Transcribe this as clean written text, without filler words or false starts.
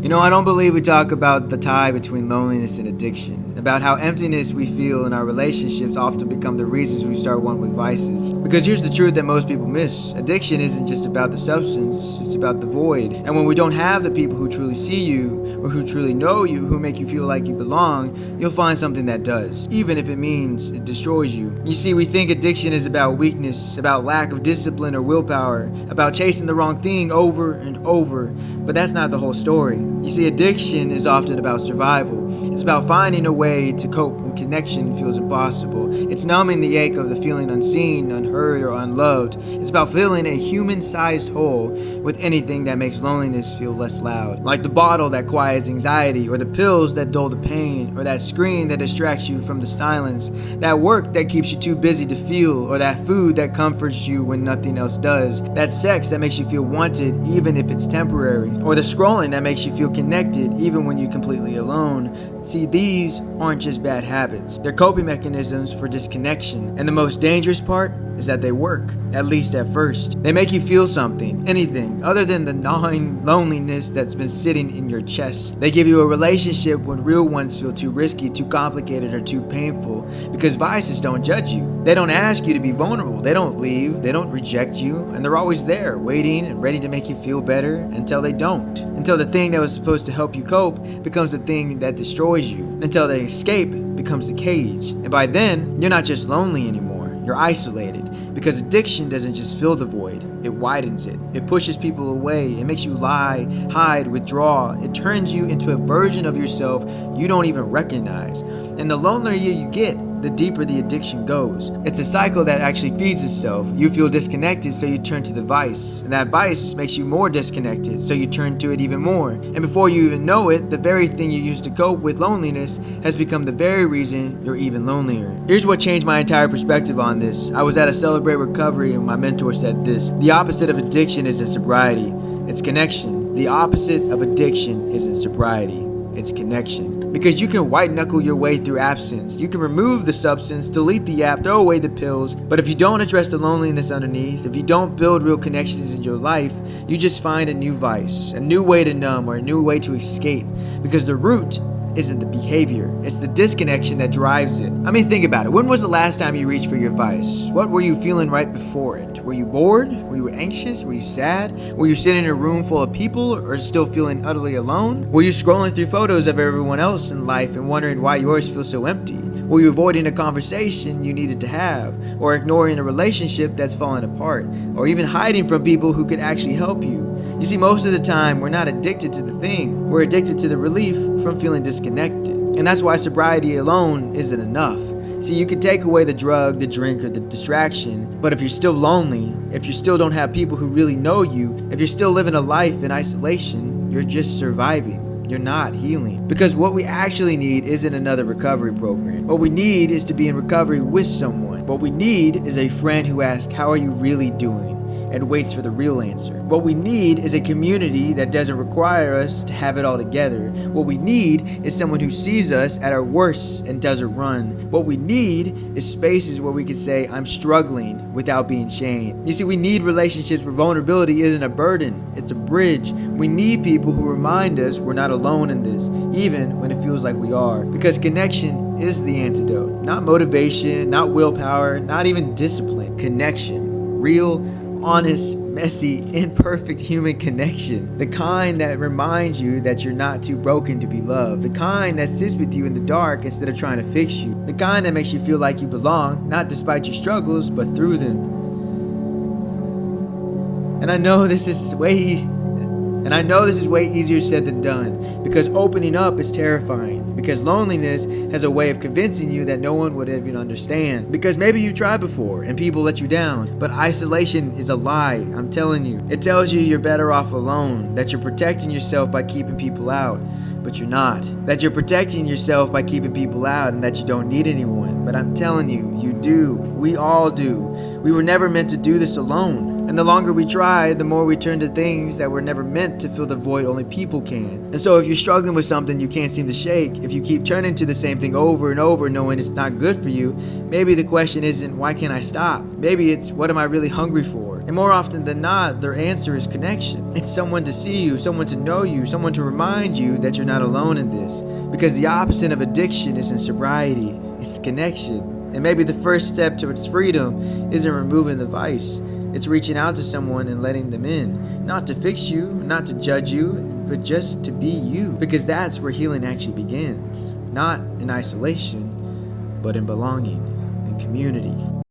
I don't believe we talk about the tie between loneliness and addiction, about how emptiness we feel in our relationships often become the reasons we start one with vices. Because here's the truth that most people miss. Addiction isn't just about the substance, it's about the void. And when we don't have the people who truly see you, or who truly know you, who make you feel like you belong, you'll find something that does, even if it means it destroys you. You see, we think addiction is about weakness, about lack of discipline or willpower, about chasing the wrong thing over and over, but that's not the whole story. You see, addiction is often about survival. It's about finding a way to cope when connection feels impossible. It's numbing the ache of the feeling unseen, unheard, or unloved. It's about filling a human-sized hole with anything that makes loneliness feel less loud. Like the bottle that quiets anxiety, or the pills that dull the pain, or that screen that distracts you from the silence, that work that keeps you too busy to feel, or that food that comforts you when nothing else does, that sex that makes you feel wanted even if it's temporary, or the scrolling that makes you feel connected even when you're completely alone. See, these aren't just bad habits. They're coping mechanisms for disconnection. And the most dangerous part is that they work, at least at first. They make you feel something, anything, other than the gnawing loneliness that's been sitting in your chest. They give you a relationship when real ones feel too risky, too complicated, or too painful, because vices don't judge you. They don't ask you to be vulnerable. They don't leave. They don't reject you. And they're always there, waiting and ready to make you feel better until they don't. Until the thing that was supposed to help you cope becomes the thing that destroys you. Until the escape becomes the cage. And by then, you're not just lonely anymore. You're isolated, because addiction doesn't just fill the void, it widens it. It pushes people away, it makes you lie, hide, withdraw. It turns you into a version of yourself you don't even recognize. And the lonelier you get, the deeper the addiction goes. It's a cycle that actually feeds itself. You feel disconnected, so you turn to the vice. And that vice makes you more disconnected, so you turn to it even more. And before you even know it, the very thing you used to cope with loneliness has become the very reason you're even lonelier. Here's what changed my entire perspective on this. I was at a Celebrate Recovery and my mentor said this: the opposite of addiction isn't sobriety, it's connection. The opposite of addiction isn't sobriety, it's connection. Because you can white knuckle your way through absence. You can remove the substance, delete the app, throw away the pills. But if you don't address the loneliness underneath, if you don't build real connections in your life, you just find a new vice, a new way to numb, or a new way to escape. Because the root isn't the behavior, it's the disconnection that drives it. I mean, think about it. When was the last time you reached for your vice? What were you feeling right before it? Were you bored? Were you anxious? Were you sad? Were you sitting in a room full of people, or still feeling utterly alone? Were you scrolling through photos of everyone else in life and wondering why yours feels so empty? Were you avoiding a conversation you needed to have, or ignoring a relationship that's falling apart, or even hiding from people who could actually help you? You see, most of the time, we're not addicted to the thing. We're addicted to the relief from feeling disconnected. And that's why sobriety alone isn't enough. See, you can take away the drug, the drink, or the distraction, but if you're still lonely, if you still don't have people who really know you, if you're still living a life in isolation, you're just surviving. You're not healing. Because what we actually need isn't another recovery program. What we need is to be in recovery with someone. What we need is a friend who asks, "How are you really doing?" and waits for the real answer. What we need is a community that doesn't require us to have it all together. What we need is someone who sees us at our worst and doesn't run. What we need is spaces where we can say, "I'm struggling," without being shamed. You see, we need relationships where vulnerability isn't a burden, it's a bridge. We need people who remind us we're not alone in this, even when it feels like we are. Because connection is the antidote. Not motivation, not willpower, not even discipline. Connection. Real, honest, messy, imperfect human connection. The kind that reminds you that you're not too broken to be loved. The kind that sits with you in the dark instead of trying to fix you. The kind that makes you feel like you belong, not despite your struggles, but through them. And I know this is way easier said than done, because opening up is terrifying, because loneliness has a way of convincing you that no one would even understand, because maybe you've tried before and people let you down. But isolation is a lie, I'm telling you. It tells you you're better off alone, that you're protecting yourself by keeping people out, but you're not. That you're protecting yourself by keeping people out and that you don't need anyone. But I'm telling you, you do. We all do. We were never meant to do this alone. And the longer we try, the more we turn to things that were never meant to fill the void only people can. And so if you're struggling with something you can't seem to shake, if you keep turning to the same thing over and over knowing it's not good for you, maybe the question isn't, why can't I stop? Maybe it's, what am I really hungry for? And more often than not, their answer is connection. It's someone to see you, someone to know you, someone to remind you that you're not alone in this. Because the opposite of addiction isn't sobriety, it's connection. And maybe the first step towards freedom isn't removing the vice. It's reaching out to someone and letting them in. Not to fix you, not to judge you, but just to be you. Because that's where healing actually begins. Not in isolation, but in belonging, in community.